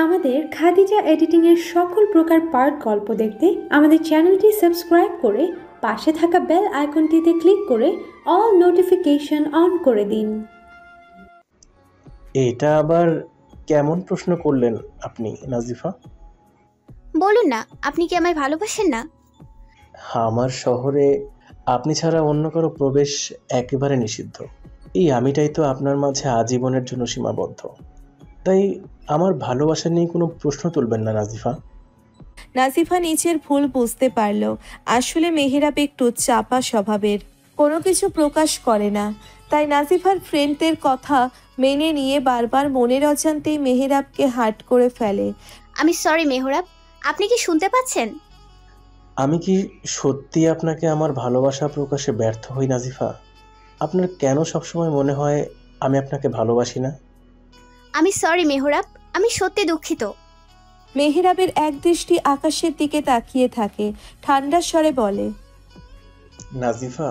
আমাদের খাদিজা এডিটিং এর সকল প্রকার পার্ট গল্প দেখতে আমাদের চ্যানেলটি সাবস্ক্রাইব করে পাশে থাকা বেল আইকনটিতে ক্লিক করে অল নোটিফিকেশন অন করে দিন। এটা আবার কেমন প্রশ্ন করলেন আপনি নাজিফা? বলুন না, আপনি কি আমায় ভালোবাসেন না? আমার শহরে আপনি ছাড়া অন্য কারো প্রবেশ একেবারে নিষিদ্ধ। এই আমিটাই তো আপনার মাঝে আজীবনের জন্য সীমাবদ্ধ। তাই আমার ভালোবাসা নিয়ে কোনো প্রশ্ন তুলবেন না নাজিফা। নাজিফা নিজের ভুল বুঝতে পারল। আসলে মেহেরাব একটু চাপা স্বভাবের, কোনো কিছু প্রকাশ করে না। তাই নাজিফার ফ্রেন্ডদের কথা মেনে নিয়ে বারবার মনের অজান্তেই মেহেরাবকে হার্ট করে ফেলে। আমি সরি মেহরাব, আপনি কি শুনতে পাচ্ছেন? আমি কি সত্যি আপনাকে আমার ভালোবাসা প্রকাশে ব্যর্থ হই নাজিফা? আপনার কেন সবসময় মনে হয় আমি আপনাকে ভালোবাসি না? আমি সরি মেহরাব, আমি সত্যি দুঃখিত। মেহেরাবের এক দৃষ্টি আকাশের দিকে তাকিয়ে থাকে, ঠান্ডা স্বরে বলে, নাজিফা,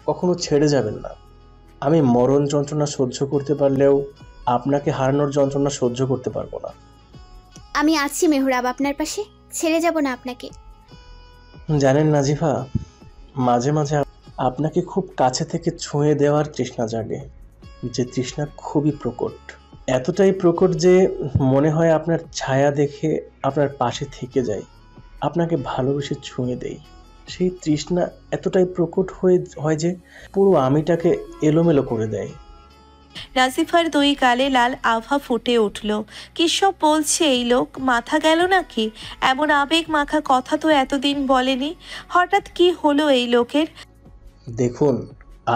কখনো ছেড়ে যাবেন না। আমি মরণ যন্ত্রণা সহ্য করতে পারলেও আপনাকে হারানোর যন্ত্রণা সহ্য করতে পারবো না। আমি আছি মেহরাব আপনার পাশে, ছেড়ে যাব না আপনাকে। জানেন নাজিফা, মাঝে মাঝে আপনাকে খুব কাছে থেকে ছুঁয়ে দেওয়ার তৃষ্ণা জাগে, যে তৃষ্ণা খুবই প্রকট। এতটাই প্রকট যে মনে হয় আপনার ছায়া দেখে আপনার পাশে থেকে যাই, আপনাকে ভালোবেসে ছুঁয়ে দেই। সেই তৃষ্ণা এতটাই প্রকট হয় যে পুরো আমিটাকে এলোমেলো করে দেয়। নাজিফার দুই গালে লাল আভা ফুটে উঠল। কি সব বলছে এই লোক, মাথা গেল নাকি? এমন আবেগ মাখা কথা তো এতদিন বলেনি। হঠাৎ কি হলো এই লোকের? দেখুন,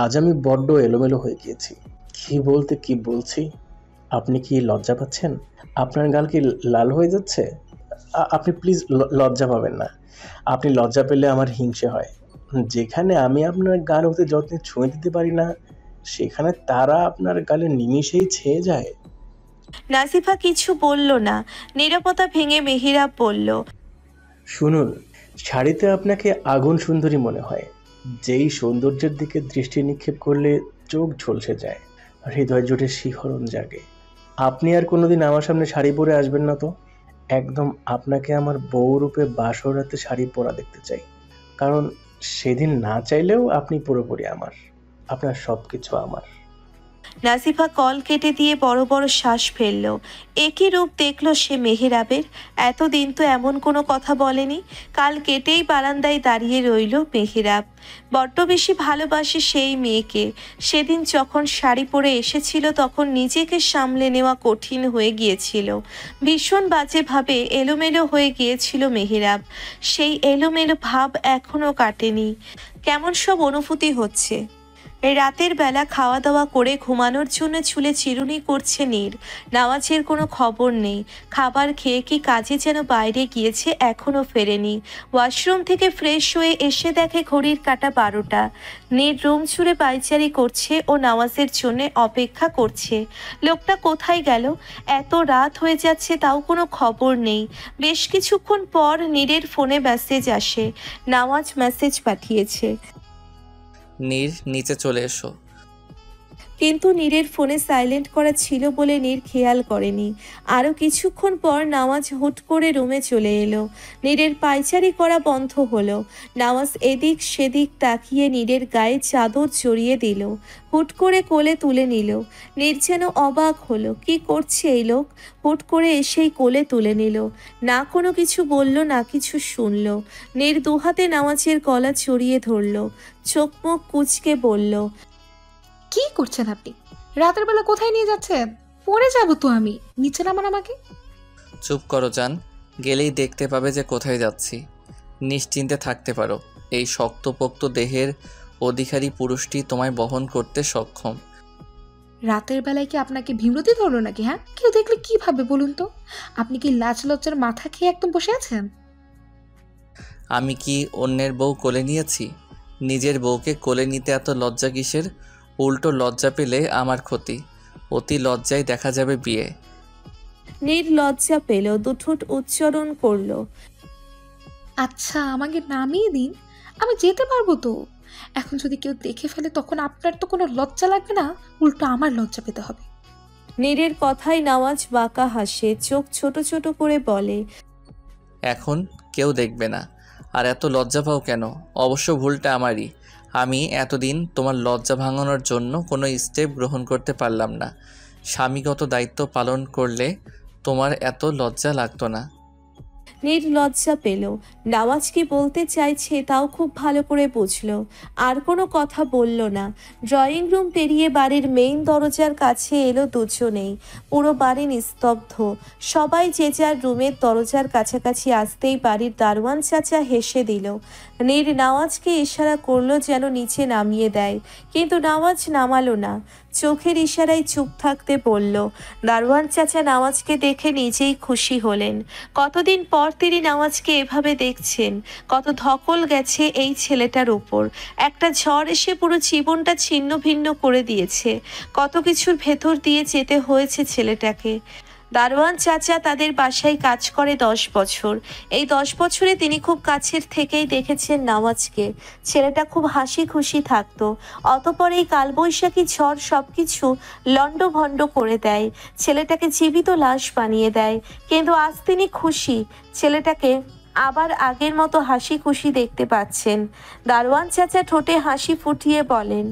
আজ আমি বড্ড এলোমেলো হয়ে গিয়েছি। কি বলতে কি বলছি। আপনি কি লজ্জা পাচ্ছেন? আপনার গাল কি লাল হয়ে যাচ্ছে? আপনি প্লিজ লজ্জা পাবেন না। আপনি লজ্জা পেলে আমার হিংসে হয়। যেখানে আমি আপনার গাল হতে যত্নে ছুঁয়ে দিতে পারি না, সেখানে তারা আপনার গালে নিমিষেই ছেয়ে যায়। নাজিফা কিছু বলল না। নীরবতা ভেঙে মেহেরাব বলল, শুনুন, শাড়িতে আপনাকে আগুন সুন্দরী মনে হয়। যেই সৌন্দর্যের দিকে দৃষ্টি নিক্ষেপ করলে চোখ ঝলসে যায়, হৃদয় জুড়ে শিহরণ জাগে। আপনি আর কোনোদিন আমার সামনে শাড়ি পরে আসবেন না তো। একদম আপনাকে আমার বউ রূপে বাসর রাতে শাড়ি পরা দেখতে চাই। কারণ সেদিন না চাইলেও আপনি পুরোপুরি আমার, আপনার সব কিছু আমার। নাজিফা কল কেটে দিয়ে বড় বড় শ্বাস ফেলল। একই রূপ দেখল সে মেহেরাবের। এতদিন তো এমন কোনো কথা বলেনি। কাল কেটেই বারান্দায় দাঁড়িয়ে রইল মেহেরাব। বড্ড বেশি ভালোবাসে সেই মেয়েকে। সেদিন যখন শাড়ি পরে এসেছিল তখন নিজেকে সামলে নেওয়া কঠিন হয়ে গিয়েছিল। ভীষণ বাজেভাবে এলোমেলো হয়ে গিয়েছিল মেহেরাব। সেই এলোমেলো ভাব এখনও কাটেনি। কেমন সব অনুভূতি হচ্ছে। রাতের বেলা খাওয়া দাওয়া করে ঘুমানোর জন্য চুলে চিরুনি করছে নীর। নামাজের কোনো খবর নেই। খাবার খেয়ে কি কাজে যেন বাইরে গিয়েছে, এখনও ফেরেনি। ওয়াশরুম থেকে ফ্রেশ হয়ে এসে দেখে ঘড়ির কাঁটা 12টা। নীর রুম ছুঁড়ে পায়চারি করছে ও নামাজের জন্য অপেক্ষা করছে। লোকটা কোথায় গেল? এত রাত হয়ে যাচ্ছে তাও কোনো খবর নেই। বেশ কিছুক্ষণ পর নীরের ফোনে মেসেজ আসে। নামাজ মেসেজ পাঠিয়েছে, নীর নিচে চলে এসো। কিন্তু নীরের ফোনে সাইলেন্ট করা ছিল বলে নীর খেয়াল করেনি। আরও কিছুক্ষণ পর নামাজ হুট করে রুমে চলে এলো। নীরের পায়চারি করা বন্ধ হলো। নামাজ এদিক সেদিক তাকিয়ে নীরের গায়ে চাদর জড়িয়ে দিল। হুট করে কোলে তুলে নিল। নীর যেন অবাক হলো, কি করছে এই লোক? হুট করে এসেই কোলে তুলে নিল। না কোনো কিছু বলল, না কিছু শুনল। নীর দুহাতে নামাজের গলা জড়িয়ে ধরল। চোখ মুখ কুঁচকে বলল, কি করছেন আপনি? রাতের বেলা কোথায় নিয়ে যাচ্ছেন? পড়ে যাবো তো আমি। নিচে নামান আমাকে। চুপ করো জান, গেলেই দেখতে পাবে যে কোথায় যাচ্ছি। নিশ্চিন্তে থাকতে পারো, এই শক্তপোক্ত দেহের অধিকারী পুরুষটি তোমায় বহন করতে সক্ষম। রাতের বেলায় কি আপনাকে বিমরতি ধরলো নাকি? হ্যাঁ, কেউ দেখলে কি ভাবে বলুন তো? আপনি কি লাজ লজ্জার মাথা খেয়ে একদম বসে আছেন? আমি কি অন্যের বউ কোলে নিয়েছি? নিজের বউকে কোলে নিতে এত লজ্জা কিসের? উল্টো লজ্জা পেলে আমার ক্ষতি। অতি লজ্জায় দেখা যাবে বিয়ে। নীর লজ্জা পেল, দুঠোঁট উচ্চারণ করলো, আচ্ছা আমাকে নামিয়ে দিন, আমি যেতে পারবো তো। এখন যদি কেউ দেখে ফেলে তখন আপনার তো কোনো লজ্জা লাগবে না, উল্টো আমার লজ্জা পেতে হবে। নীরের কথায় নওয়াজ বাঁকা হাসে, চোখ ছোট ছোট করে বলে, এখন কেউ দেখবে না। আর এত লজ্জা পাও কেন? অবশ্য ভুলটা আমারই। আমি এতদিন তোমার লজ্জা ভাঙানোর জন্য কোনো স্টেপ গ্রহণ করতে পারলাম না। স্বামীগত দায়িত্ব পালন করলে তোমার এত লজ্জা লাগতো না। নীর লজ্জা পেল। নওয়াজ কি বলতে চাইছে তাও খুব ভালো করে বুঝলো। আর কোনো কথা বলল না। ড্রয়িং রুম পেরিয়ে বাড়ির মেইন দরজার কাছে এলো দুজনেই। পুরো বাড়ি নিস্তব্ধ। সবাই যে যার রুমের দরজার কাছাকাছি আসতেই বাড়ির দারোয়ান চাচা হেসে দিল। নীর নওয়াজকে ইশারা করলো যেন নিচে নামিয়ে দেয়, কিন্তু নওয়াজ নামালো না। চোখের ইশারায় চুপ থাকতে বলল। দারোয়ান চাচা নওয়াজকে দেখে নিজেই খুশি হলেন। কতদিন পর তিনি নওয়াজকে এভাবে দেখছেন। কত ধকল গেছে এই ছেলেটার উপর। একটা ঝড় এসে পুরো জীবনটা ছিন্ন ভিন্ন করে দিয়েছে। কত কিছুর ভেতর দিয়ে যেতে হয়েছে ছেলেটাকে। দারোয়ান চাচা তাদের বাসায় কাজ করে 10 বছর। এই 10 বছরে তিনি খুব কাছের থেকেই দেখেছেন নওয়াজকে। ছেলেটা খুব হাসি খুশি থাকতো। অতপর এই কালবৈশাখী ঝড় সবকিছু লণ্ডভণ্ড করে দেয়, ছেলেটাকে জীবিত লাশ বানিয়ে দেয়। কিন্তু আজ তিনি খুশি, ছেলেটাকে আবার আগের মতো হাসি খুশি দেখতে পাচ্ছেন। দারোয়ান চাচা ঠোঁটে হাসি ফুটিয়ে বলেন,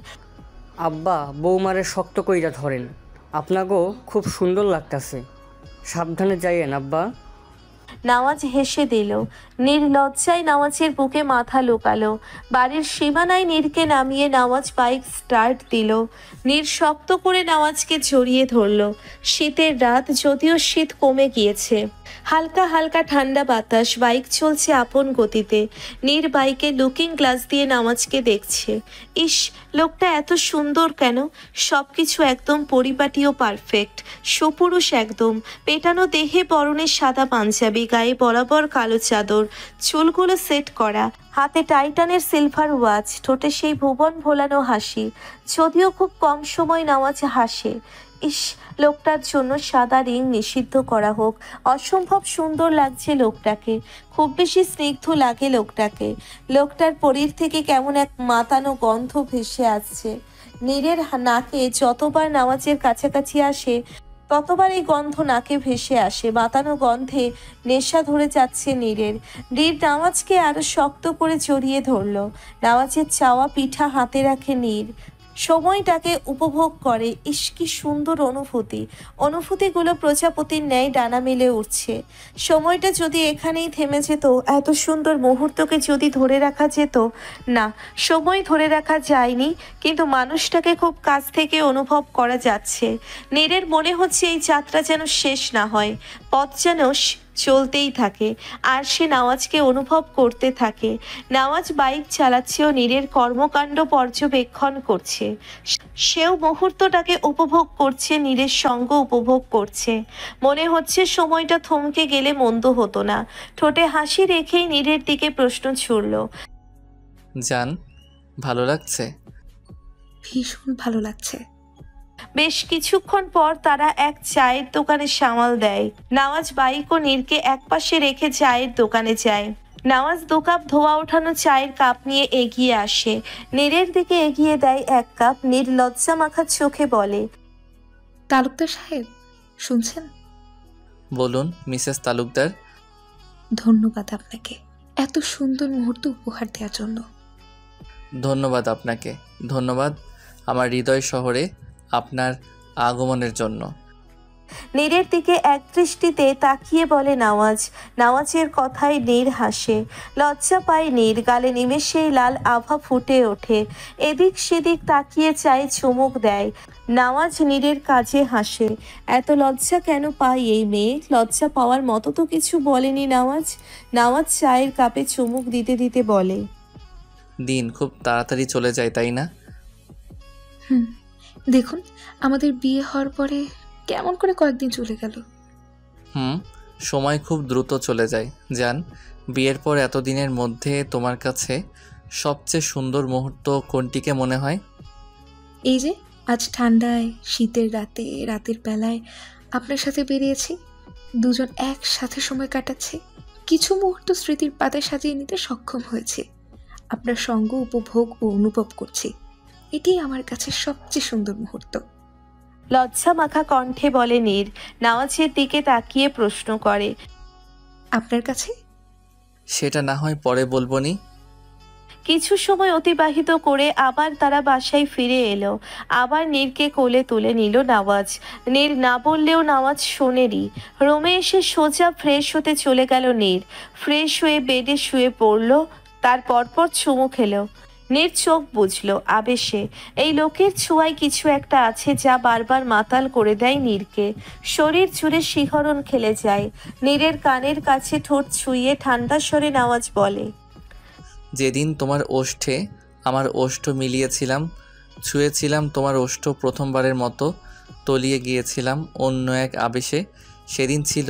আব্বা বৌমারে শক্ত কইরা ধরেন, আপনাকেও খুব সুন্দর লাগতাছে, সাবধানে যাইয়েন আব্বা। নওয়াজ হেসে দিল। নির্লজ্জায় নওয়াজের বুকে মাথা লুকালো। বাড়ির সীমানায় নীরকে নামিয়ে নওয়াজ বাইক স্টার্ট দিল। নীর শক্ত করে নওয়াজকে জড়িয়ে ধরল। শীতের রাত, যদিও শীত কমে গিয়েছে। হালকা হালকা ঠান্ডা বাতাস, বাইক চলছে আপন গতিতে। নীর বাইকে লুকিং গ্লাস দিয়ে নওয়াজকে দেখছে। ইস, লোকটা এত সুন্দর কেন? সব কিছু একদম পরিপাটি ও পারফেক্ট, সুপুরুষ একদম। পেটানো দেহে পরনে সাদা পাঞ্জাবি, গায়ে বরাবর কালো চাদর, চুলগুলো সেট করা, হাতে টাইটানের সিলভার ওয়াচ, ঠোঁটে সেই ভুবন ভোলানো হাসি। যদিও খুব কম সময় নওয়াজ হাসে। ইস, লোকটার জন্য সাদা রিং নিষিদ্ধ করা হোক। অসম্ভব সুন্দর লাগছে লোকটাকে। খুব বেশি স্নিগ্ধ লাগে লোকটাকে। লোকটার শরীর থেকে কেমন এক মাতানো গন্ধ ভেসে আসছে। নীরের নাকে যতবার নওয়াজের কাছাকাছি আসে ততবার এই গন্ধ নাকে ভেসে আসে। মাতানো গন্ধে নেশা ধরে যাচ্ছে নীরের। নীর নওয়াজকে আরো শক্ত করে জড়িয়ে ধরল। নওয়াজের চাওয়া পিঠা হাতে রাখে নীর। সময়টাকে উপভোগ করে। ইস, কি সুন্দর অনুভূতি। অনুভূতিগুলো প্রজাপতির ন্যায় ডানা মেলে উঠছে। সময়টা যদি এখানেই থেমে যেত, এত সুন্দর মুহূর্তকে যদি ধরে রাখা যেত। না, সময় ধরে রাখা যায়নি, কিন্তু মানুষটাকে খুব কাছ থেকে অনুভব করা যাচ্ছে। নীরের মনে হচ্ছে এই যাত্রা যেন শেষ না হয়, পথ যেন চলতেই থাকে, আর সে নওয়াজকে অনুভব করতে থাকে। নওয়াজ বাইক চালাচ্ছে ও নীরের কর্মকাণ্ড পর্যবেক্ষণ করছে। সেও মুহূর্তটাকে উপভোগ করছে, নীরের সঙ্গ উপভোগ করছে। মনে হচ্ছে সময়টা থমকে গেলে মন্দ হতো না। ঠোঁটে হাসি রেখেই নীরের দিকে প্রশ্ন ছুড়ল, জান, ভালো লাগছে? ভীষণ ভালো লাগছে। বেশ কিছুক্ষণ পর তারা এক চায়ের দোকানে সামাল দেয়। নওয়াজ বাইক ও নীরকে একপাশে রেখে চায়ের দোকানে যায়। নওয়াজ 2 কাপ ধোয়া ওঠানো চায়ের কাপ নিয়ে এগিয়ে আসে। নীরের দিকে এগিয়ে দেয় 1 কাপ। নীর লজ্জা মাখা চোখে বলে, তালুকদার সাহেব, শুনছেন? বলুন মিসেস তালুকদার। ধন্যবাদ আপনাকে এত সুন্দর মুহূর্ত উপহার দেওয়ার জন্য। ধন্যবাদ আপনাকে। ধন্যবাদ আমার হৃদয় শহরে আপনার আগমনের জন্য। নীরের দিকে এক দৃষ্টিতে তাকিয়ে বলে নওয়াজ। নওয়াজের কথায় নীর হাসে। লজ্জা পায় নীর। গালে নিমেষেই লাল আভা ফুটে ওঠে। এদিক সেদিক তাকিয়ে চায়, চুমুক দেয়। নওয়াজ নীরের কাজে হাসে। এত লজ্জা কেন পায় এই মেয়ে? লজ্জা পাওয়ার মতো তো কিছু বলেনি নওয়াজ। নওয়াজ চায়ের কাপে চুমুক দিতে দিতে বলে, দিন খুব তাড়াতাড়ি চলে যায়, তাই না? দেখুন, আমাদের বিয়ে হওয়ার পরে কেমন করে কয়েকদিন চলে গেল। সময় খুব দ্রুত চলে যায় জান। বিয়ের পর এতদিনের মধ্যে তোমার কাছে সবচেয়ে সুন্দর মুহূর্ত কোনটিকে মনে হয়? এই যে আজ ঠান্ডায় শীতের রাতে, রাতের বেলায় আপনার সাথে বেরিয়েছি, দুজন একসাথে সময় কাটাচ্ছি। কিছু মুহূর্ত স্মৃতির পাতায় সাজিয়ে নিতে সক্ষম হয়েছি। আপনার সঙ্গ উপভোগ ও অনুভব করছি। এটি আমার কাছে সবচেয়ে সুন্দর মুহূর্ত। লজ্জা মাখা কণ্ঠে বলে নীর। নওয়াজের দিকে তাকিয়ে প্রশ্ন করে, আপনার কাছে? সেটা না হয় পরে বলবো নি। কিছু সময় অতিবাহিত করে আবার তারা বাসায় ফিরে এলো। আবার নীরকে কোলে তুলে নিল নওয়াজ। নীর না বললেও নওয়াজ শোনেনি। রুমে এসে সোজা ফ্রেশ হতে চলে গেল নীর। ফ্রেশ হয়ে বেডে শুয়ে পড়ল, তার পরপর চুমু খেলো। নীর চোখ বুঝলো আবেশে। এই লোকের ছোঁয়ায় কিছু একটা আছে যা বারবার মাতাল করে দেয় নীরকে। শরীর জুড়ে শিহরণ খেলে যায়। নীরের কানের কাছে ঠোঁট ছুঁয়ে ঠান্ডা স্বরে নওয়াজ বলে, যেদিন তোমার ওষ্ঠে আমার ওষ্ঠ মিলিয়েছিলাম, ছুঁয়েছিলাম তোমার ওষ্ঠ প্রথমবারের মতো, তলিয়ে গিয়েছিলাম অন্য এক আবেশে, সেদিন ছিল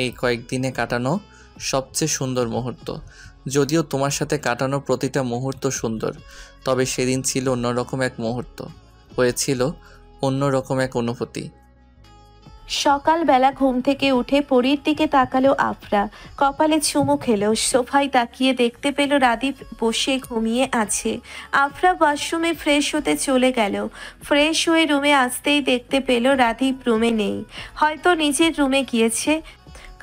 এই কয়েকদিনে কাটানো সবচেয়ে সুন্দর মুহূর্ত। যদিও তোমার সাথে কাটানো প্রতিটা মুহূর্ত সুন্দর, তবে সেদিন ছিল অন্যরকম এক মুহূর্ত, হয়েছিল অন্যরকম এক অনুভূতি। সকালবেলা ঘুম থেকে উঠে পরীর দিকে তাকালো আফরা। কপালে চুমু খেলো। সোফায় তাকিয়ে দেখতে পেল রাদীপ বসে ঘুমিয়ে আছে। আফরা ওয়াশরুমে ফ্রেশ হতে চলে গেল। ফ্রেশ হয়ে রুমে আসতেই দেখতে পেল রাদীপ রুমে নেই, হয়তো নিজের রুমে গিয়েছে।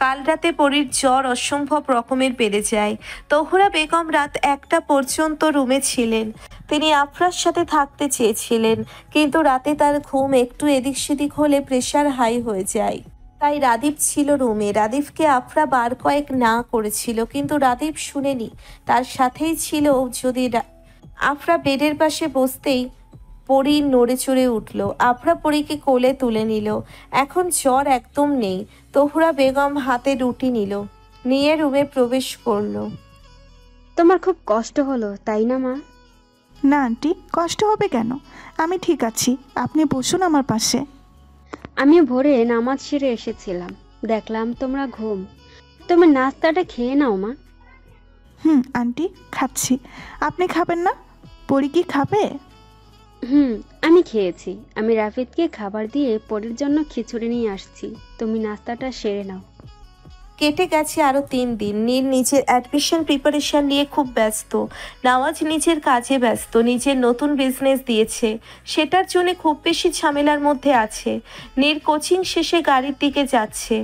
কাল রাতে পরীর জ্বর অসম্ভব রকমের বেড়ে যায়। তহুরা বেগম রাত 1টা পর্যন্ত রুমে ছিলেন। তিনি আফরার সাথে থাকতে চেয়েছিলেন, কিন্তু রাতে তার ঘুম একটু এদিক সেদিক হলে প্রেশার হাই হয়ে যায়। তাই রাদীপ ছিল রুমে। রাদীপকে আফরা বার কয়েক না করেছিল, কিন্তু রাদীপ শুনেনি। তার সাথেই ছিল। যদি আফরা বেডের পাশে বসতেই পরী নড়ে চড়ে উঠল। আফরা পরীকে কোলে তুলে নিল। এখন জ্বর একদম নেই। তহুরা বেগম হাতে রুটি নিল, নিয়ে রুমে প্রবেশ করলো। তোমার খুব কষ্ট হলো তাই না মা? না আন্টি, কষ্ট হবে কেন? আমি ঠিক আছি, আপনি বসুন আমার পাশে। আমি ভোরে নামাজ সেরে এসেছিলাম, দেখলাম তোমরা ঘুম। তুমি নাস্তাটা খেয়ে নাও মা। আন্টি, খাচ্ছি। আপনি খাবেন না? পরি কি খাবে? আমি খেয়েছি। আমি রাফিদকে খাবার দিয়ে পরের জন্য খিচুড়ি নিয়ে আসছি। তুমি নাস্তাটা সেরে নাও। কেটে গেছে আরো 3 দিন। নীর নিজের অ্যাডমিশন প্রিপারেশন নিয়ে খুব ব্যস্ত। নওয়াজ নিজের কাজে ব্যস্ত, নিজের নতুন বিজনেস দিয়েছে, সেটার জন্য খুব বেশি ঝামেলার মধ্যে আছে। নীর কোচিং শেষে গাড়ির দিকে যাচ্ছে।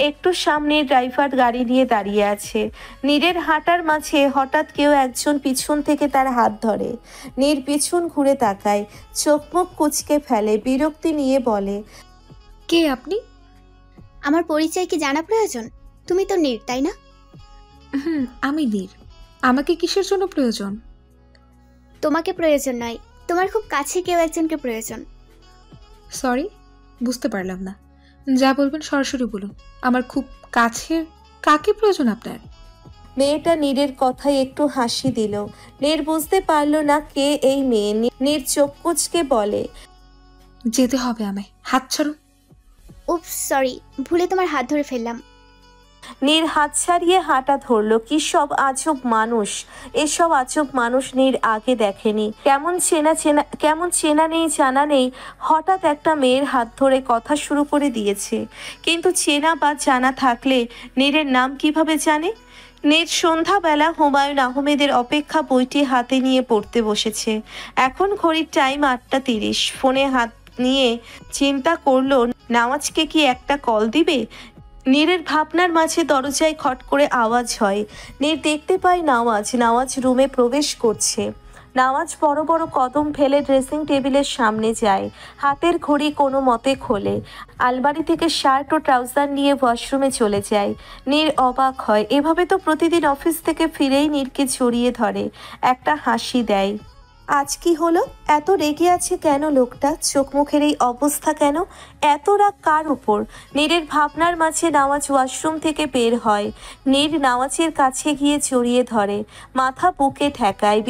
একটু সামনে ড্রাইভার গাড়ি নিয়ে দাঁড়িয়ে আছে। নীরের হাঁটার মাঝে হঠাৎ কেউ একজন পিছন থেকে তার হাত ধরে। নীর পিছন ঘুরে তাকায়, চোখ মুখ কুঁচকে ফেলে, বিরক্তি নিয়ে বলে, কে আপনি? আমার পরিচয় কি জানা প্রয়োজন? তুমি তো নীর, তাই না? আমি নীর। আমাকে কিসের জন্য প্রয়োজন? তোমাকে প্রয়োজন নয়, তোমার খুব কাছে কেউ একজনকে প্রয়োজন। সরি, বুঝতে পারলাম না। যা বলবেন সরাসরি বলুন। আমার খুব কাছের কাকে প্রয়োজন আপনার? মেয়েটা নীরের কথায় একটু হাসি দিল। নীর বুঝতে পারলো না কে এই মেয়ে। নীর চোখ কুঁচকে বলে, যেতে হবে আমায়, হাত ছাড়ুন। উপস, সরি, ভুলে তোমার হাত ধরে ফেললাম। নীর হাত ছাড়িয়ে হাঁটা ধরলো। কি সব আজব মানুষ! এসব আজব মানুষ নীর আগে দেখেনি। কেমন চেনা নেই জানা নেই, হঠাৎ একটা মেয়ের হাত ধরে কথা শুরু করে দিয়েছে। কিন্তু চেনা বা জানা থাকলে নীরের নাম কিভাবে জানে? নীর সন্ধ্যাবেলা হুমায়ুন আহমেদের অপেক্ষা বইটি হাতে নিয়ে পড়তে বসেছে। এখন ঘড়ির টাইম 8:30। ফোনে হাত নিয়ে চিন্তা করলো নওয়াজকে কি একটা কল দিবে। নীরের ভাবনার মাঝে দরজায় খট করে আওয়াজ হয়। নীর দেখতে পায় নওয়াজ রুমে প্রবেশ করছে। নওয়াজ বড় বড় কদম ফেলে ড্রেসিং টেবিলের সামনে যায়। হাতের ঘড়ি কোনো মতে খোলে। আলমারি থেকে শার্ট ও ট্রাউজার নিয়ে ওয়াশরুমে চলে যায়। নীর অবাক হয়। এভাবে তো প্রতিদিন অফিস থেকে ফিরেই নীরকে জড়িয়ে ধরে, একটা হাসি দেয়। আজ কি হলো? এত রেগে আছে কেন লোকটা? চোখ মুখের এই অবস্থা কেন? এত রাগ কার উপর? নীরের ভাবনার মাঝে নওয়াজ ওয়াশরুম থেকে বের হয়। নীর নওয়াজের কাছে গিয়ে জড়িয়ে ধরে, মাথা বুকে ঠেকায়।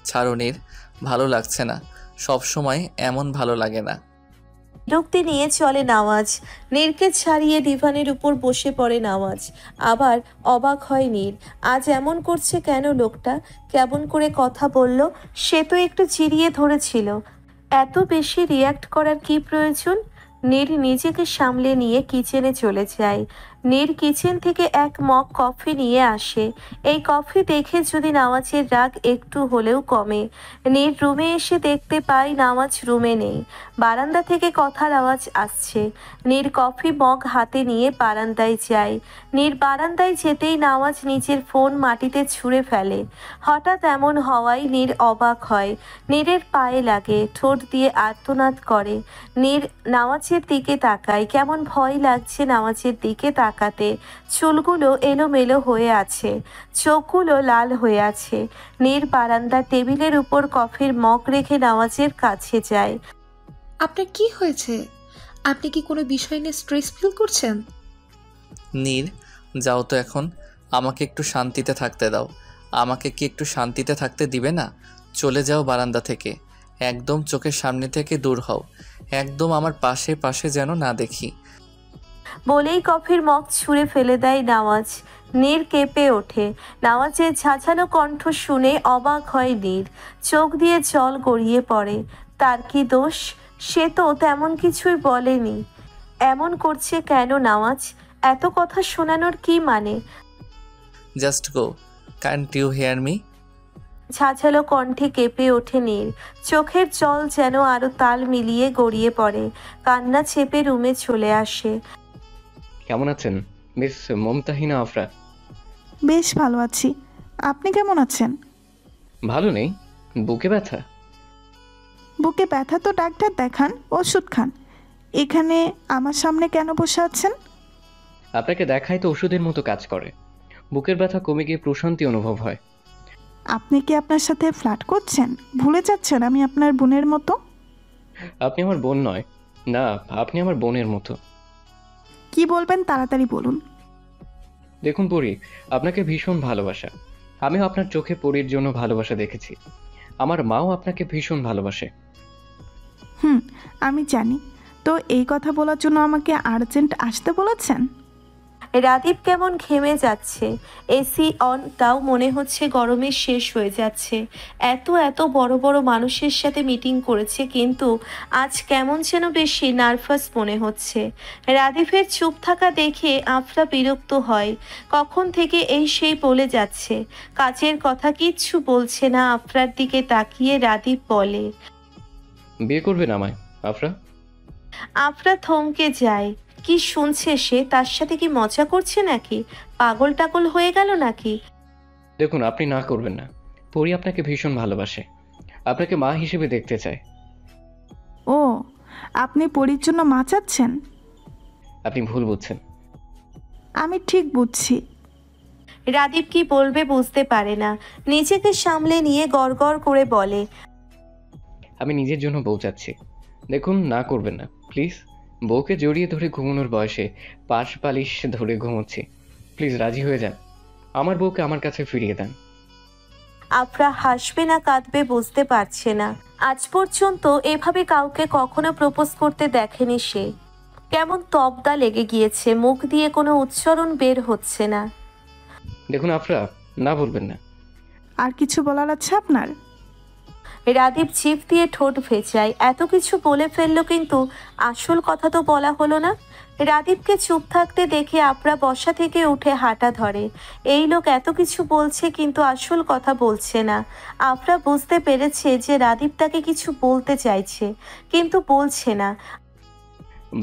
ছাড়ো নীর, ভালো লাগছে না, সব সময় এমন ভালো লাগে না। বিরক্তি নিয়ে চলে নওয়াজ। নীরকে ছাড়িয়ে ডিভানের উপর বসে পড়ে নওয়াজ। আবার অবাক হয় নীর, আজ এমন করছে কেন লোকটা? কেমন করে কথা বলল? সে তো একটু চিরিয়ে ধরেছিল, এত বেশি রিয়্যাক্ট করার কি প্রয়োজন? নীর নিজেকে সামলে নিয়ে কিচেনে চলে যায়। নীর কিচেন থেকে এক মগ কফি নিয়ে আসে। এই কফি দেখে যদি নামাজের রাগ একটু হলেও কমে। নীর রুমে এসে দেখতে পায় নামাজ রুমে নেই। বারান্দা থেকে কথার আওয়াজ আসছে। নীর কফি মগ হাতে নিয়ে বারান্দায় যায়। নীর বারান্দায় যেতেই নামাজ নিজের ফোন মাটিতে ছুঁড়ে ফেলে। হঠাৎ এমন হওয়ায় নীর অবাক হয়। নীরের পায়ে লাগে, ঠোঁট দিয়ে আর্তনাদ করে। নীর নামাজের দিকে তাকায়। কেমন ভয় লাগছে নামাজের দিকে তাকাতে। চুলগুলো এলোমেলো হয়ে আছে, চোখগুলো লাল হয়ে আছে। নীর বারান্দার টেবিলের উপর কফির মগ রেখে নামাজের কাছে যায়। আপনার কি হয়েছে? আপনি কি কোনো বিষয় নিয়ে স্ট্রেস ফিল করছেন? নীর, যাও তো এখন, আমাকে একটু শান্তিতে থাকতে দাও। আমাকে কি একটু শান্তিতে থাকতে দিবে না? চলে যাও বারান্দা থেকে, একদম চোখের সামনে থেকে দূর হও, একদম আমার পাশে পাশে যেন না দেখি। বলেই কফির মগ ছুঁড়ে ফেলে দেয় নামাজ। নীর কেঁপে ওঠে। নামাজের ঝাঁঝালো কণ্ঠ শুনে অবাক হয় নীর। চোখ দিয়ে জল গড়িয়ে পড়ে। তার কি দোষ? সে তো তেমন কিছুই বলেনি। এমন করছে কেন নামাজ? এত কথা শোনানোর কি মানে? Just go, can't you hear me? ঝাঁঝালো কণ্ঠে কেঁপে ওঠে নীর। চোখের জল যেন আরো তাল মিলিয়ে গড়িয়ে পড়ে। কান্না চেপে রুমে চলে আসে। কেমন আছেন মিস মমতাহিনা আফরা? বেশ ভালো আছি। আপনি কেমন আছেন? ভালো নেই, বুকে ব্যথা। বুকে ব্যথা তো ডাক্তার দেখান, ওষুধ খান। এখানে আমার সামনে কেন বসে আছেন? আপনাকে দেখাই তো ওষুধের মতো কাজ করে। বুকের ব্যথা কমে গিয়ে প্রশান্তি অনুভব হয়। আপনি কি আপনার সাথে ফ্লার্ট করছেন? ভুলে যাচ্ছেন আমি আপনার বোনের মতো? আপনি আমার বোন নয়। না, আপনি আমার বোনের মতো। কি বলবেন তাড়াতাড়ি বলুন। দেখুন পরি, আপনাকে ভীষণ ভালোবাসা। আমিও আপনার চোখে পরির জন্য ভালোবাসা দেখেছি। আমার মাও আপনাকে ভীষণ ভালোবাসে। আমি জানি। তো এই কথা বলার জন্য আমাকে আর্জেন্ট আসতে বলেছেন? রাদীপ কেমন ঘেমে যাচ্ছে। এসি অন, তাও মনে হচ্ছে গরমে শেষ হয়ে যাচ্ছে। এত এত বড় বড় মানুষের সাথে মিটিং করেছে, কিন্তু আজ কেমন যেন বেশি নার্ভাস মনে হচ্ছে। রাদীপের চুপ থাকা দেখে আফরা বিরক্ত হয়। কখন থেকে এই সেই বলে যাচ্ছে, কাজের কথা কিচ্ছু বলছে না। আফরার দিকে তাকিয়ে রাদীপ বলে, বিয়ে করবেন আমায় আফরা? আফরা থমকে যায়। কি শুনছে সে? তার সাথে কি মজা করছে নাকি? পাগল টাগল হয়ে গেল নাকি? দেখুন, আপনি না করবেন না। পরি আপনাকে ভীষণ ভালোবাসে, আপনাকে মা হিসেবে দেখতে চায়। ও, আপনি পরীর জন্য মা চাচ্ছেন? আপনি ভুল বুঝছেন। আমি ঠিক বুঝছি। রাদীপ কি বলবে বুঝতে পারে না। নিজেকে সামলে নিয়ে গড়গড় করে বলে, আমি নিজের জন্য বউ চাচ্ছি। দেখুন, না করবেন না প্লিজ। বউকে জড়িয়ে ধরে ঘুমানোর বয়সে পাশ পালিশ ধরে ঘুমোচ্ছি। প্লিজ রাজি হয়ে যান। আমার বউকে আমার কাছে ফিরিয়ে দেন। আফরা হাসবে না কাঁদবে বুঝতে পারছে না। আজ পর্যন্ত এভাবে কাউকে কখনো প্রপোজ করতে দেখেনি সে। কেমন তবদা লেগে গিয়েছে, মুখ দিয়ে কোনো উচ্চারণ বের হচ্ছে না। দেখুন আফরা, না বলবেন না। আর কিছু বলার আছে আপনার? রাদীপ জিভ দিয়ে ঠোঁট ভেজায়। এত কিছু বলে ফেললো, কিন্তু আসল কথা তো বলা হলো না। রাদীপকে চুপ থাকতে দেখে আফরা বসা থেকে উঠে হাঁটা ধরে। এই লোক এত কিছু বলছে কিন্তু আসল কথা বলছে না। আফরা বুঝতে পেরেছে যে রাদীপ তাকে কিছু বলতে চাইছে, কিন্তু বলছে না।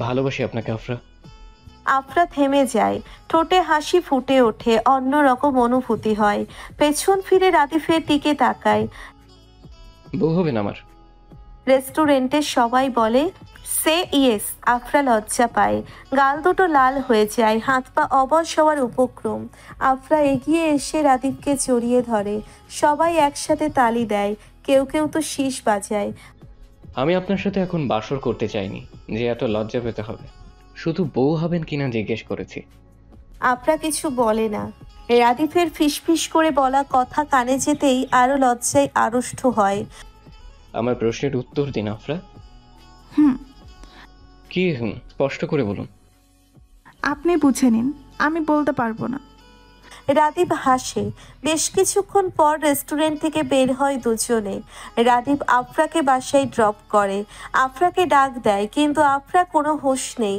ভালোবাসি আপনাকে আফরা। আফরা থেমে যায়। ঠোঁটে হাসি ফুটে ওঠে, অন্যরকম অনুভূতি হয়। পেছন ফিরে রাদীপের দিকে তাকায়। বউ হবেন আমার? রেস্টুরেন্টের সবাই বলে সে ইয়েস। আফরা লজ্জা পায়, গাল দুটো লাল হয়ে যায়, হাত পা অবশ হওয়ার উপক্রম। আফরা এগিয়ে এসে রাদীপকে জড়িয়ে ধরে। সবাই একসাথে তালি দেয়, কেউ কেউ তো শীষ বাজায়। আমি আপনার সাথে এখন বাসর করতে চাইনি যে এত লজ্জা পেতে হবে। শুধু বউ হবেন কিনা জিজ্ঞেস করেছি। আফরা কিছু বলে না। রাদীপের ফিসফিস করে বলা কথা কানে যেতেই আরো লজ্জায় আড়ষ্ট হয়। আমার প্রশ্নের উত্তর দিন আফরা। কি স্পষ্ট করে বলুন। আপনি বুঝে নিন, আমি বলতে পারবো না। রাদীপ হাসে। বেশ কিছুক্ষণ পর রেস্টুরেন্ট থেকে বের হয় দুজনে। রাদীপ আফরাকে বাসায় ড্রপ করে। আফরাকে ডাক দেয়, কিন্তু আফরা কোনো হুঁশ নেই।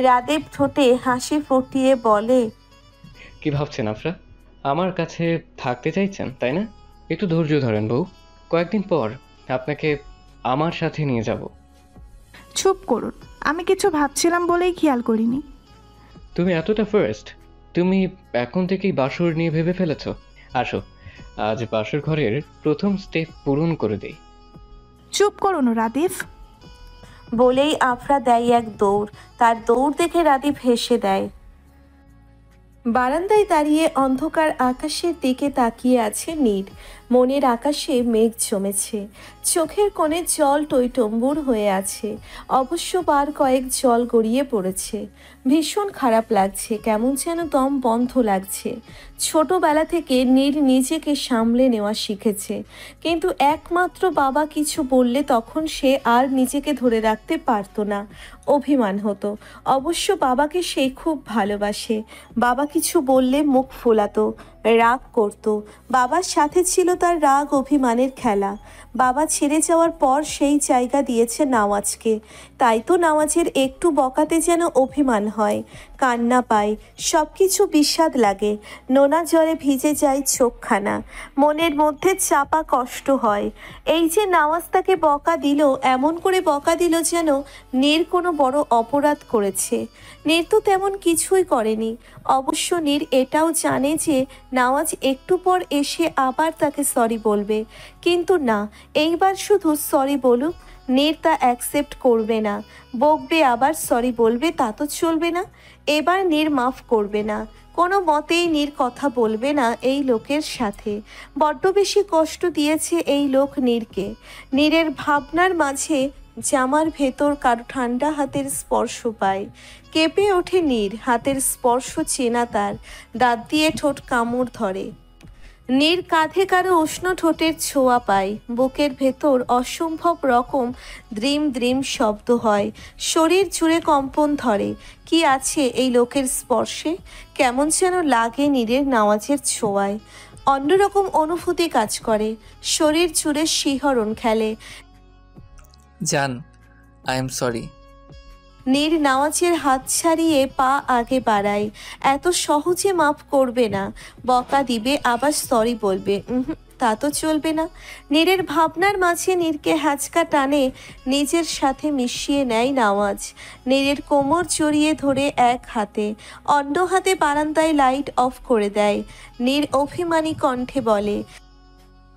রাদেব ঠোঁটে হাসি ফুটিয়ে বলে, কি ভাবছেন আফরা? আমার কাছে থাকতে চাইছেন তাই না? একটু ধৈর্য ধরেন বউ, কয়েকদিন পর আপনাকে আমার সাথে নিয়ে যাব। চুপ করুন, আমি কিছু ভাবছিলাম বলেই খেয়াল করিনি। তুমি এতটা ফার্স্ট, তুমি এখন থেকেই বাসর নিয়ে ভেবে ফেলেছ? আসো, আজ বাসর ঘরের প্রথম স্টেপ পূরণ করে দেই। চুপ করুন রাদিফ। বলেই আফরা দেয় এক দৌড়। তার দৌড় দেখে রাদীপ হেসে দেয়। বারান্দায় দাঁড়িয়ে অন্ধকার আকাশের দিকে তাকিয়ে আছে নীর। মনের আকাশে মেঘ জমেছে, চোখের কোণে জল টইটম্বুর হয়ে আছে। অবশ্য বার কয়েক জল গড়িয়ে পড়েছে। ভীষণ খারাপ লাগছে, কেমন যেন দম বন্ধ লাগছে। ছোটবেলা থেকে নীর নিজেকে সামলে নেওয়া শিখেছে, কিন্তু একমাত্র বাবা কিছু বললে তখন সে আর নিজেকে ধরে রাখতে পারতো না, অভিমান হতো। অবশ্য বাবাকে সে খুব ভালোবাসে। বাবা কিছু বললে মুখ ফোলাতো, রাগ করত। বাবার সাথে ছিল তার রাগ অভিমানের খেলা। বাবা ছেড়ে যাওয়ার পর সেই জায়গা দিয়েছে নওয়াজকে। তাই তো নওয়াজের একটু বকাতে যেন অভিমান হয়, কান্না পায়, সব কিছু বিষাদ লাগে। নোনা জলে ভিজে যায় চোখখানা, মনের মধ্যে চাপা কষ্ট হয়। এই যে নওয়াজ তাকে বকা দিল, এমন করে বকা দিল যেন নীর কোনো বড় অপরাধ করেছে। নীর তো তেমন কিছুই করেনি। অবশ্য নীর এটাও জানে যে নওয়াজ একটু পর এসে আবার তাকে সরি বলবে, কিন্তু না, এইবার শুধু সরি বলুক। নীর তা অ্যাকসেপ্ট করবে না, বকবে আবার সরি বলবে, তা তো চলবে না। এবার নীর মাফ করবে না, কোনো মতেই নীর কথা বলবে না এই লোকের সাথে। বড্ড বেশি কষ্ট দিয়েছে এই লোক নীরকে। নীরের ভাবনার মাঝে জামার ভেতর কারো ঠান্ডা হাতের স্পর্শ পায়। কেঁপে ওঠে নীর, হাতের স্পর্শ চেনা তার। দাঁত দিয়ে ঠোঁট কামড় ধরে। নীর কাঁধে কারো উষ্ণ ঠোঁটের ছোঁয়া পায়। বুকের ভেতর অসম্ভব রকম দ্রিম দ্রিম শব্দ হয়, শরীর জুড়ে কম্পন ধরে। কি আছে এই লোকের স্পর্শে, কেমন যেন লাগে নীরের নওয়াজের ছোঁয়ায়। অন্যরকম অনুভূতি কাজ করে, শরীর জুড়ে শিহরণ খেলে। জান, আই এম সরি। নীর নওয়াজের হাত ছাড়িয়ে পা আগে বাড়ায়। এত সহজে মাফ করবে না, বকা দিবে আবার সরি বলবে, তা তো চলবে না। নীরের ভাবনার মাঝে নীরকে হ্যাচকা টানে নিজের সাথে মিশিয়ে নেয় নওয়াজ। নীরের কোমর জড়িয়ে ধরে এক হাতে, অন্য হাতে বারান্দায় লাইট অফ করে দেয়। নীর অভিমানী কণ্ঠে বলে,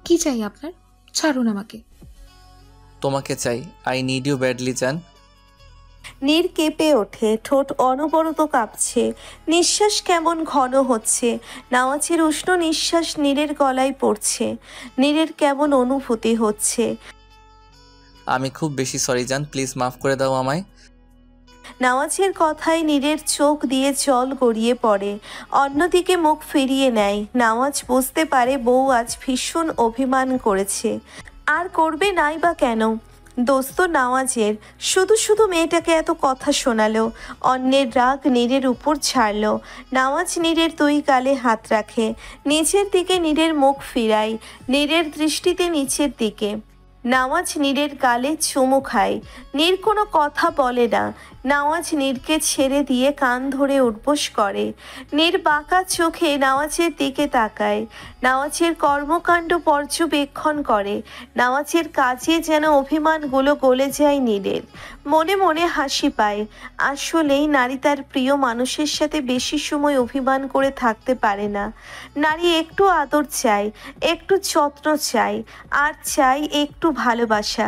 কি চাই আপনার? ছাড়ুন আমাকে। তোমাকে চাই, আই নিড ইউ ব্যাডলি জান। নীর কেঁপে ওঠে, ঠোঁট অনবরত কাঁপছে, নিঃশ্বাস কেমন ঘন হচ্ছে। নওয়াজের উষ্ণ নিঃশ্বাস নীরের গলায় পড়ছে। নীরের কেমন অনুভূতি হচ্ছে। আমি খুব বেশি সরি জান, প্লিজ মাফ করে দাও আমায়। নওয়াজের কথায় নীরের চোখ দিয়ে জল গড়িয়ে পড়ে, অন্যদিকে মুখ ফিরিয়ে নেয়। নওয়াজ বুঝতে পারে বউ আজ ভীষণ অভিমান করেছে, আর করবে নাই বা কেন। দোস্ত নওয়াজের, শুধু শুধু মেয়েটাকে এত কথা শোনালো, অন্যের রাগ নীরের উপর ছাড়লো। নওয়াজ নীরের দুই গালে হাত রাখে, নিচের দিকে নীরের মুখ ফিরায়, নীরের দৃষ্টিতে নিচের দিকে। নওয়াজ নীরের গালে চুমু খায়। নীর কোনো কথা বলে না। নওয়াজ নীরকে ছেড়ে দিয়ে কান ধরে উঠবোস করে। নীর বাঁকা চোখে নওয়াজের দিকে তাকায়, নওয়াজের কর্মকাণ্ড পর্যবেক্ষণ করে। নওয়াজের কাজে যেন অভিমানগুলো গলে যায় নীরের। মনে মনে হাসি পায়। আসলেই নারী তার প্রিয় মানুষের সাথে বেশি সময় অভিমান করে থাকতে পারে না। নারী একটু আদর চায়, একটু যত্ন চায়, আর চাই একটু ভালোবাসা।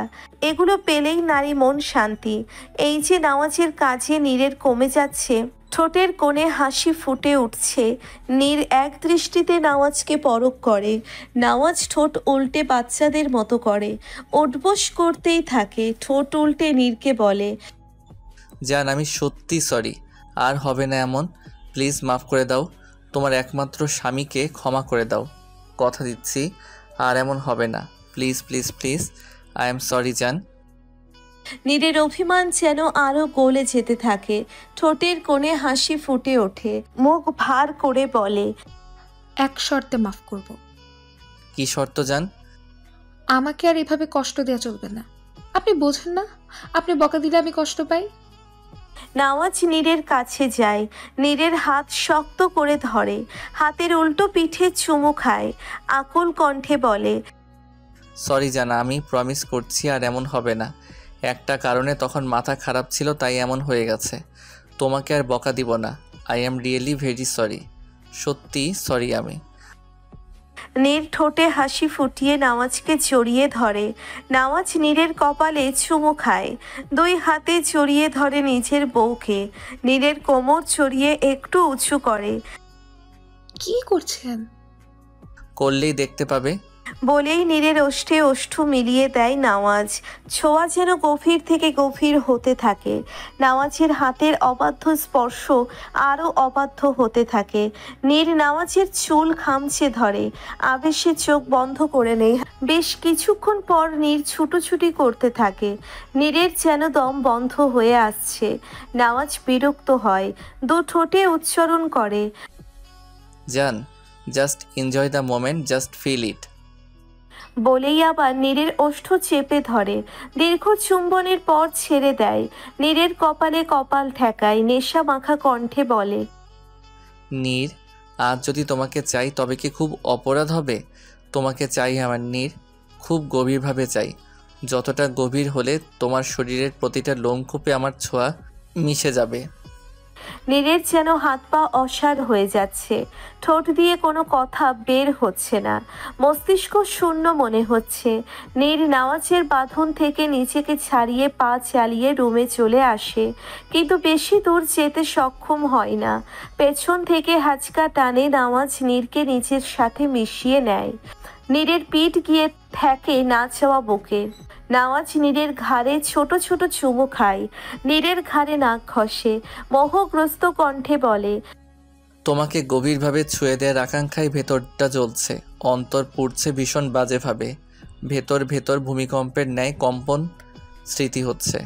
এগুলো পেলেই নারী মন শান্তি। এই যে নওয়াজের কাজে নীরের কমে যাচ্ছে, ঠোঁটের কোণে হাসি ফুটে উঠছে। নীর এক দৃষ্টিতে নওয়াজকে পরখ করে। নওয়াজ ঠোঁট উল্টে বাচ্চাদের মতো করে, উঠবোস করতেই থাকে। ঠোঁট উল্টে নীরকে বলে, জান আমি সত্যি সরি, আর হবে না এমন, প্লিজ মাফ করে দাও। তোমার একমাত্র স্বামীকে ক্ষমা করে দাও, কথা দিচ্ছি আর এমন হবে না, please please please, I am sorry জান। নীরের অভিমান যেন আরো গলে যেতে থাকে। ঠোঁটের কোণে হাসি ফুটে ওঠে, মুখ ভার করে বলে, এক শর্তে মাফ করব। কি শর্ত জান? আমাকে আর এভাবে কষ্ট দেওয়া চলবে না। আপনি বোঝেন না? আপনি বকা দিলে আমি কষ্ট পাই। নওয়াজ নীরের কাছে যায়, নীরের হাত শক্ত করে ধরে, হাতের উল্টো পিঠে চুমু খায়, আকুল কণ্ঠে বলে, সরি জানা, আমি প্রমিস করছি আর এমন হবে না। একটা কারণে তখন মাথা খারাপ ছিল, তাই এমন হয়ে গেছে। তোমাকে আর বকা দিব না। I am really very sorry. সত্যি সরি আমি। নীর ঠোঁটে হাসি ফুটিয়ে নওয়াজকে জড়িয়ে ধরে। নওয়াজ নীরের কপালে চুমু খায়, দুই হাতে জড়িয়ে ধরে নিজের বউকে, নীরের কোমর চড়িয়ে একটু উঁচু করে। কি করছেন? করলেই দেখতে পাবে। বলেই নীরের ওষ্ঠে ওষ্ঠ মিলিয়ে দেয় নওয়াজ। ছোঁয়া যেন গভীর থেকে গভীর হতে থাকে। নওয়াজের হাতের অবাধ্য স্পর্শ আরও অবাধ্য হতে থাকে। নীর নওয়াজের চুল খামচে ধরে, আবেশে চোখ বন্ধ করে নেয়। বেশ কিছুক্ষণ পর নীর ছুটোছুটি করতে থাকে। নীরের যেন দম বন্ধ হয়ে আসছে। নওয়াজ বিরক্ত হয়, দু ঠোঁটে উচ্চারণ করে, জান, just enjoy the moment, just feel it. বলেই আবার নীরের ওষ্ঠ চেপে ধরে। দীর্ঘ চুম্বনের পর ছেড়ে দেয়। নীরের কপালে কপাল ঠেকায়, নেশা মাখা কণ্ঠে বলে, নীর, আজ যদি তোমাকে চাই তবে কি খুব অপরাধ হবে? তোমাকে চাই আমার নীর, খুব গভীরভাবে চাই। যতটা গভীর হলে তোমার শরীরের প্রতিটা লোমকূপে আমার ছোঁয়া মিশে যাবে। নীরের যেন হাত পা অসাড় হয়ে যাচ্ছে, ঠোঁট দিয়ে কোনো কথা বের হচ্ছে না, মস্তিষ্ক শূন্য মনে হচ্ছে। নীর নওয়াজের বাঁধন থেকে নিজেকে ছাড়িয়ে পা চালিয়ে রুমে চলে আসে, কিন্তু বেশি দূর যেতে সক্ষম হয় না। পেছন থেকে হাঁচকা টানে নওয়াজ নীরকে নিজের সাথে মিশিয়ে নেয়। নীরের পিঠ গিয়ে ঠেকে না চাওয়া বুকে। নওয়াজ নীরের ঘাড়ে ছোট ছোট চুমু খায়, নীরের ঘাড়ে নাক ঘষে, মোহগ্রস্ত কণ্ঠে বলে, তোমাকে গভীরভাবে ছুঁয়ে দেওয়ার আকাঙ্ক্ষায় ভেতরটা জ্বলছে, অন্তর পুড়ছে ভীষণ বাজেভাবে। ভেতর ভেতর ভূমিকম্পের ন্যায় কম্পন স্মৃতি হচ্ছে।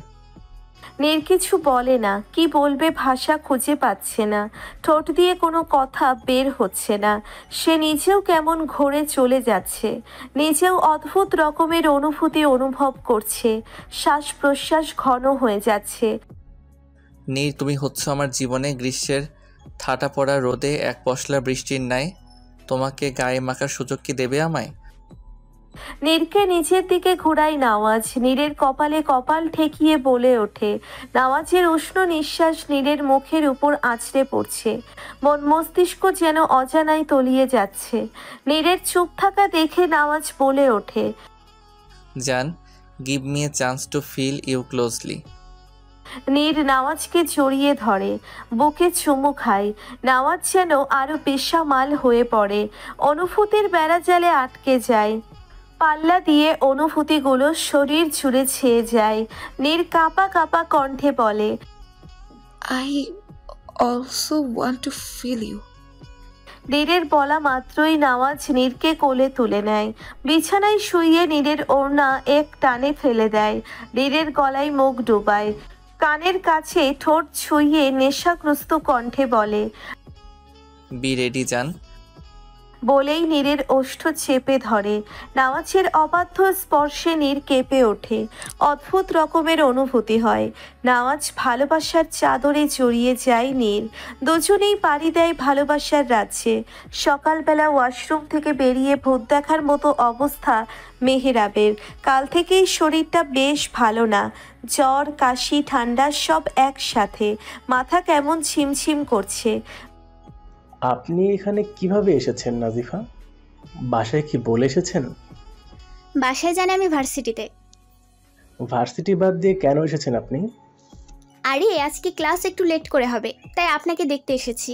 নীর কিছু বলে না, কি বলবে ভাষা খুঁজে পাচ্ছে না, ঠোঁট দিয়ে কোনো কথা বের হচ্ছে না। সে নিজেও কেমন ঘোরে চলে যাচ্ছে, নিজেও অদ্ভুত রকমের অনুভূতি অনুভব করছে। শ্বাস প্রশ্বাস ঘন হয়ে যাচ্ছে। নীর, তুমি হচ্ছ আমার জীবনে গ্রীষ্মের ঠাটা পড়া রোদে এক পশলা বৃষ্টির ন্যায়। তোমাকে গায়ে মাখার সুযোগ কি দেবে আমায়? নীরকে নিজের দিকে ঘুরাই নওয়াজ, নীরের কপালে কপাল ঠেকিয়ে বলে ওঠে। নওয়াজের উষ্ণ নিঃশ্বাস নীরের মুখের উপর আছড়ে পড়ছে, মন মস্তিষ্ক যেন অজানাই তলিয়ে যাচ্ছে। নীরের চুপ থাকা দেখে নওয়াজ বলে ওঠে, জান, give me a chance to feel you closely. Neer নওয়াজকে জড়িয়ে ধরে, বুকে চুমু খায়। নওয়াজ যেন আরো বেসামাল হয়ে পড়ে, অনুভূতির বেড়াজালে আটকে যায়। পাল্লা দিয়ে অনুভূতিগুলো শরীর জুড়ে ছেয়ে যায়। নীর কাঁপা কাঁপা কণ্ঠে বলে, I also want to feel you. নীরের বলা মাত্রই নওয়াজ নীরকে কোলে তুলে নেয়, বিছানায় শুইয়ে নীরের ওড়না এক টানে ফেলে দেয়, নীরের গলায় মুখ ডুবায়, কানের কাছে ঠোঁট ছুঁয়ে নেশাগ্রস্ত কণ্ঠে বলে, বি রেডি জান। বলেই নীরের ওষ্ঠ চেপে ধরে। নওয়াজের অবাধ্য স্পর্শে নীর কেঁপে ওঠে, অদ্ভুত রকমের অনুভূতি হয়। নওয়াজ ভালোবাসার চাদরে জড়িয়ে যায় নীর, দুজনেই পাড়ি দেয় ভালোবাসার রাজ্যে। সকালবেলা ওয়াশরুম থেকে বেরিয়ে ভূত দেখার মতো অবস্থা মেহেরাবের। কাল থেকেই শরীরটা বেশ ভালো না, জ্বর কাশি ঠান্ডা সব একসাথে, মাথা কেমন ছিমছিম করছে। আপনি এখানে কিভাবে এসেছেন নাজিফা? বাসায় কি বলে এসেছেন? বাসায় জানে আমি ভার্সিটিতে। ভার্সিটি বাদ দিয়ে কেন এসেছেন আপনি? আরে আজকে ক্লাস একটু লেট করে হবে, তাই আপনাকে দেখতে এসেছি।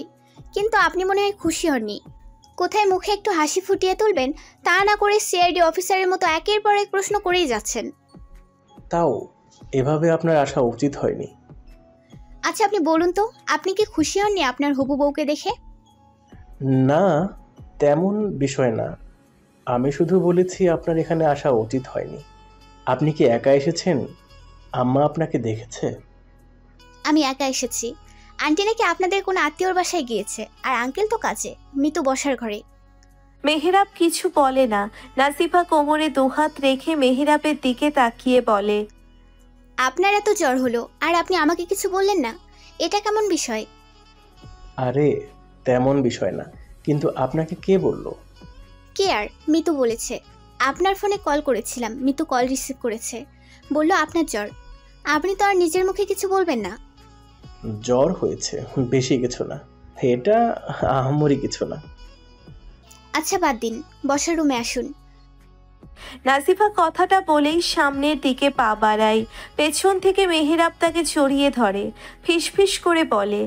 কিন্তু আপনি মনে হয় খুশি হননি। কোথায় মুখে একটু হাসি ফুটিয়ে তুলবেন, তা না করে সিআইডি অফিসারের মতো একের পর এক প্রশ্ন করেই যাচ্ছেন। তাও এভাবে আপনার আসা উচিত হয়নি। আচ্ছা আপনি বলুন তো, আপনি কি খুশি হননি আপনার হবু বউকে দেখে? না, তেমন বিষয় না। আমি শুধু বলেছি আপনার এখানে আসা উচিত হয়নি। আপনি কি একা এসেছেন? আম্মা আপনাকে দেখেছে? আমি একা এসেছি। আন্টি নাকি আপনাদের কোনো আত্মীয়র বাসায় গিয়েছে, আর আঙ্কেল তো কাজে, মৃত্যু বসার ঘরে। মেহেরাব কিছু বলে না। নাজিফা কোমরে দুহাত রেখে মেহেরাবের দিকে তাকিয়ে বলে, আপনার এত জ্বর হলো আর আপনি আমাকে কিছু বললেন না। এটা কেমন বিষয়? আরে তেমন বিষয় না, কিন্তু আপনাকে কে বললো? কে আর? মিতু বলেছে। আপনার ফোনে কল করেছিলাম, মিতু কল রিসিভ করেছে, বলল আপনার জ্বর। আপনি তো আর নিজের মুখে কিছু বলবেন না। জ্বর হয়েছে, বেশি কিছু না, এটা আহামরি কিছু না। আচ্ছা বাদ দিন, বসার রুমে আসুন। নাজিফা কথাটা বলেই সামনের দিকে পা বাড়ায়। পেছন থেকে মেহেরাব তাকে জড়িয়ে ধরে, ফিসফিস করে বলে,